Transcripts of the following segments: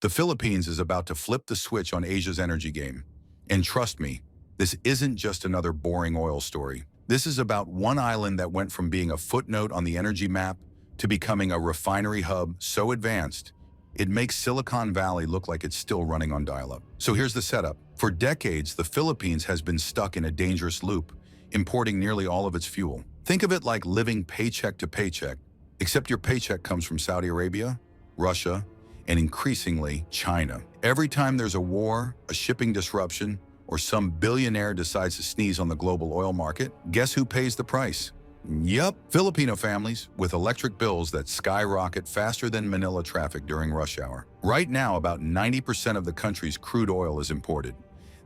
The Philippines is about to flip the switch on Asia's energy game. And trust me, this isn't just another boring oil story. This is about one island that went from being a footnote on the energy map to becoming a refinery hub so advanced, it makes Silicon Valley look like it's still running on dial-up. So here's the setup. For decades, the Philippines has been stuck in a dangerous loop, importing nearly all of its fuel. Think of it like living paycheck to paycheck, except your paycheck comes from Saudi Arabia, Russia, and increasingly China. Every time there's a war, a shipping disruption, or some billionaire decides to sneeze on the global oil market, guess who pays the price? Yup, Filipino families with electric bills that skyrocket faster than Manila traffic during rush hour. Right now, about 90% of the country's crude oil is imported.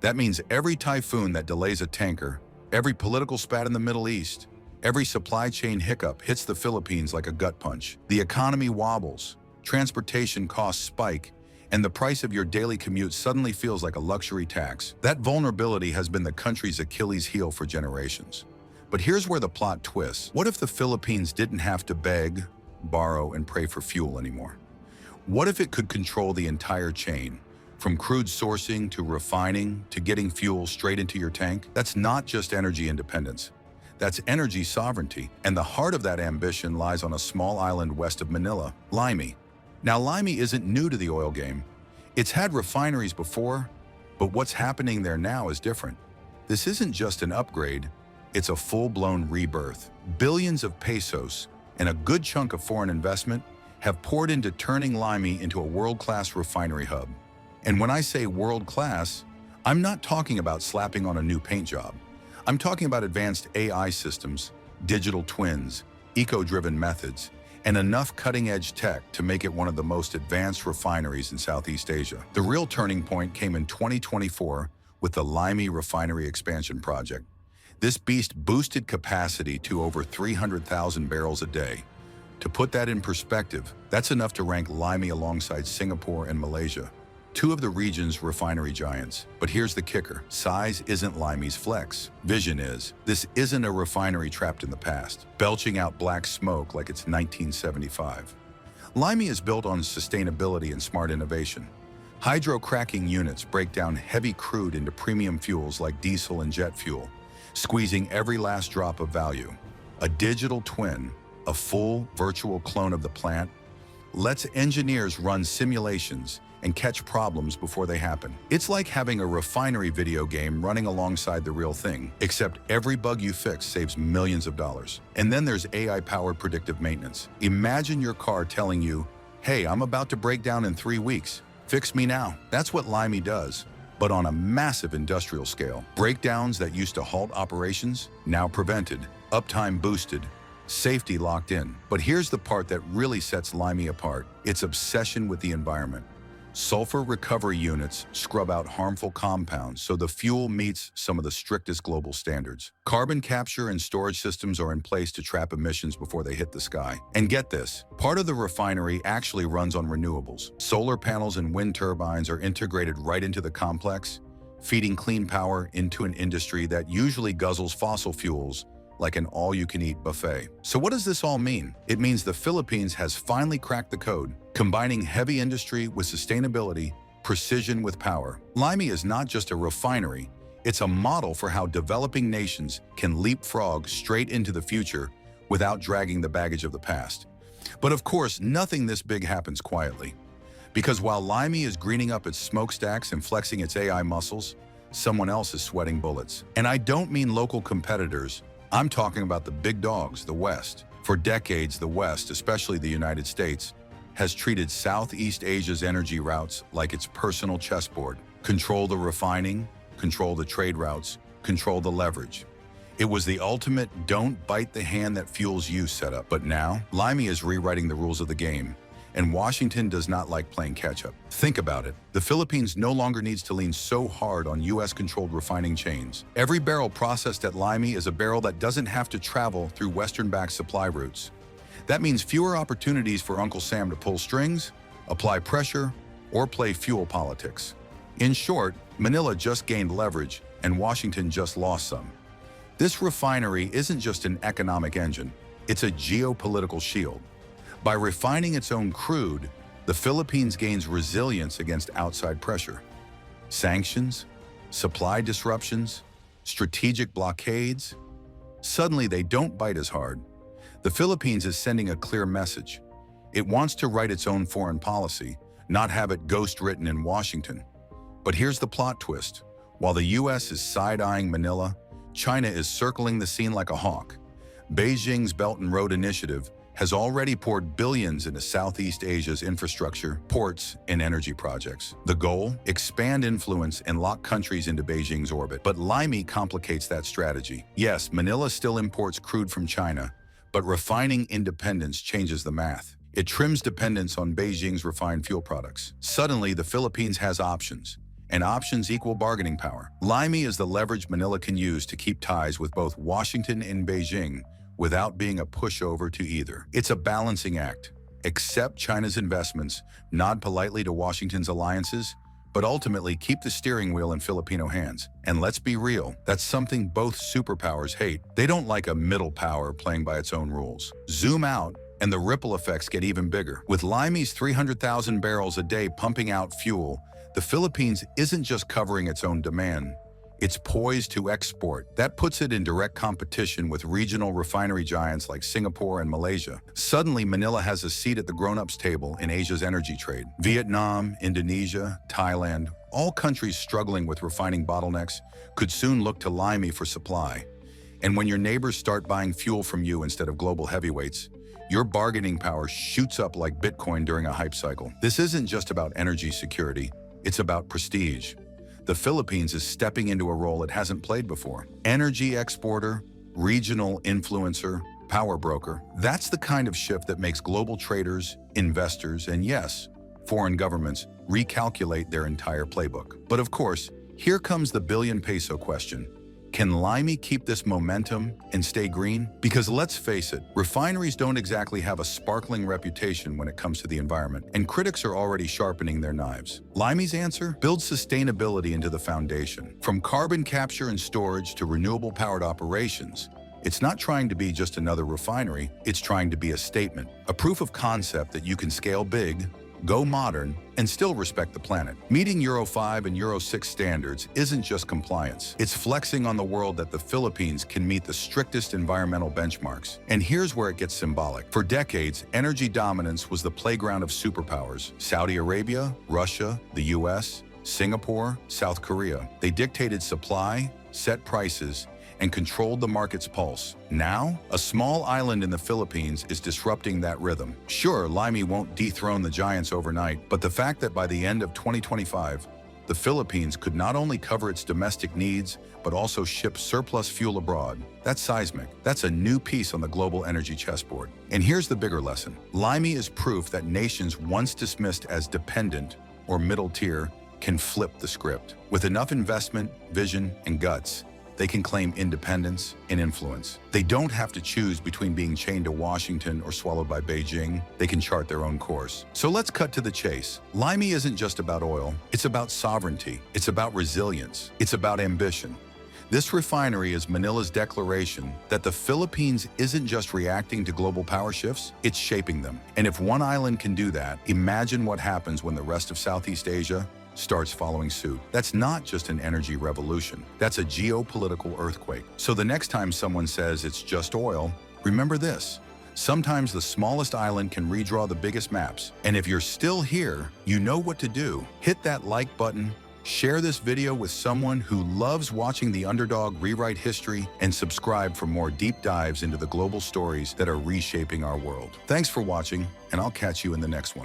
That means every typhoon that delays a tanker, every political spat in the Middle East, every supply chain hiccup hits the Philippines like a gut punch. The economy wobbles, transportation costs spike, and the price of your daily commute suddenly feels like a luxury tax. That vulnerability has been the country's Achilles heel for generations. But here's where the plot twists. What if the Philippines didn't have to beg, borrow, and pray for fuel anymore? What if it could control the entire chain, from crude sourcing to refining to getting fuel straight into your tank? That's not just energy independence. That's energy sovereignty, and the heart of that ambition lies on a small island west of Manila, Limey. Now, Limey isn't new to the oil game. It's had refineries before, but what's happening there now is different. This isn't just an upgrade, it's a full-blown rebirth. Billions of pesos and a good chunk of foreign investment have poured into turning Limey into a world-class refinery hub. And when I say world-class, I'm not talking about slapping on a new paint job. I'm talking about advanced AI systems, digital twins, eco-driven methods, and enough cutting-edge tech to make it one of the most advanced refineries in Southeast Asia. The real turning point came in 2024 with the Limey Refinery Expansion Project. This beast boosted capacity to over 300,000 barrels a day. To put that in perspective, that's enough to rank Limey alongside Singapore and Malaysia, two of the region's refinery giants. But here's the kicker. Size isn't Limey's flex. Vision is. This isn't a refinery trapped in the past, belching out black smoke like it's 1975. Limey is built on sustainability and smart innovation. Hydrocracking units break down heavy crude into premium fuels like diesel and jet fuel, squeezing every last drop of value. A digital twin, a full virtual clone of the plant, lets engineers run simulations and catch problems before they happen. It's like having a refinery video game running alongside the real thing, except every bug you fix saves millions of dollars. And then there's AI-powered predictive maintenance. Imagine your car telling you, hey, I'm about to break down in 3 weeks. Fix me now. That's what Limey does, but on a massive industrial scale. Breakdowns that used to halt operations, now prevented, uptime boosted, safety locked in. But here's the part that really sets Limey apart: its obsession with the environment. Sulfur recovery units scrub out harmful compounds so the fuel meets some of the strictest global standards. Carbon capture and storage systems are in place to trap emissions before they hit the sky. And get this, part of the refinery actually runs on renewables. Solar panels and wind turbines are integrated right into the complex, feeding clean power into an industry that usually guzzles fossil fuels like an all-you-can-eat buffet. So what does this all mean? It means the Philippines has finally cracked the code, combining heavy industry with sustainability, precision with power. Limey is not just a refinery, it's a model for how developing nations can leapfrog straight into the future without dragging the baggage of the past. But of course, nothing this big happens quietly. Because while Limey is greening up its smokestacks and flexing its AI muscles, someone else is sweating bullets. And I don't mean local competitors, I'm talking about the big dogs, the West. For decades, the West, especially the United States, has treated Southeast Asia's energy routes like its personal chessboard. Control the refining, control the trade routes, control the leverage. It was the ultimate don't bite the hand that fuels you setup. But now, Limey is rewriting the rules of the game, and Washington does not like playing catch-up. Think about it. The Philippines no longer needs to lean so hard on US-controlled refining chains. Every barrel processed at Limey is a barrel that doesn't have to travel through Western-backed supply routes. That means fewer opportunities for Uncle Sam to pull strings, apply pressure, or play fuel politics. In short, Manila just gained leverage, and Washington just lost some. This refinery isn't just an economic engine, it's a geopolitical shield. By refining its own crude, the Philippines gains resilience against outside pressure. Sanctions, supply disruptions, strategic blockades. Suddenly, they don't bite as hard. The Philippines is sending a clear message. It wants to write its own foreign policy, not have it ghost-written in Washington. But here's the plot twist. While the US is side-eyeing Manila, China is circling the scene like a hawk. Beijing's Belt and Road Initiative has already poured billions into Southeast Asia's infrastructure, ports, and energy projects. The goal? Expand influence and lock countries into Beijing's orbit. But Limey complicates that strategy. Yes, Manila still imports crude from China, but refining independence changes the math. It trims dependence on Beijing's refined fuel products. Suddenly, the Philippines has options, and options equal bargaining power. Limey is the leverage Manila can use to keep ties with both Washington and Beijing without being a pushover to either. It's a balancing act. Accept China's investments, nod politely to Washington's alliances, but ultimately keep the steering wheel in Filipino hands. And let's be real, that's something both superpowers hate. They don't like a middle power playing by its own rules. Zoom out, and the ripple effects get even bigger. With Limey's 300,000 barrels a day pumping out fuel, the Philippines isn't just covering its own demand, it's poised to export. That puts it in direct competition with regional refinery giants like Singapore and Malaysia. Suddenly, Manila has a seat at the grown-ups table in Asia's energy trade. Vietnam, Indonesia, Thailand, all countries struggling with refining bottlenecks, could soon look to Limey for supply. And when your neighbors start buying fuel from you instead of global heavyweights, your bargaining power shoots up like Bitcoin during a hype cycle. This isn't just about energy security, it's about prestige. The Philippines is stepping into a role it hasn't played before. Energy exporter, regional influencer, power broker. That's the kind of shift that makes global traders, investors, and yes, foreign governments recalculate their entire playbook. But of course, here comes the billion peso question. Can Limey keep this momentum and stay green? Because let's face it, refineries don't exactly have a sparkling reputation when it comes to the environment, and critics are already sharpening their knives. Limey's answer? Build sustainability into the foundation. From carbon capture and storage to renewable-powered operations, it's not trying to be just another refinery, it's trying to be a statement, a proof of concept that you can scale big, go modern, and still respect the planet. Meeting Euro 5 and Euro 6 standards isn't just compliance. It's flexing on the world that the Philippines can meet the strictest environmental benchmarks. And here's where it gets symbolic. For decades, energy dominance was the playground of superpowers. Saudi Arabia, Russia, the US, Singapore, South Korea. They dictated supply, set prices, and controlled the market's pulse. Now, a small island in the Philippines is disrupting that rhythm. Sure, Limey won't dethrone the giants overnight, but the fact that by the end of 2025, the Philippines could not only cover its domestic needs, but also ship surplus fuel abroad, that's seismic. That's a new piece on the global energy chessboard. And here's the bigger lesson. Limey is proof that nations once dismissed as dependent or middle tier can flip the script. With enough investment, vision, and guts, they can claim independence and influence. They don't have to choose between being chained to Washington or swallowed by Beijing. They can chart their own course. So let's cut to the chase. Limey isn't just about oil. It's about sovereignty. It's about resilience. It's about ambition. This refinery is Manila's declaration that the Philippines isn't just reacting to global power shifts, it's shaping them. And if one island can do that, imagine what happens when the rest of Southeast Asia starts following suit. That's not just an energy revolution. That's a geopolitical earthquake. So the next time someone says it's just oil, remember this. Sometimes the smallest island can redraw the biggest maps. And if you're still here, you know what to do. Hit that like button, share this video with someone who loves watching the underdog rewrite history, and subscribe for more deep dives into the global stories that are reshaping our world. Thanks for watching, and I'll catch you in the next one.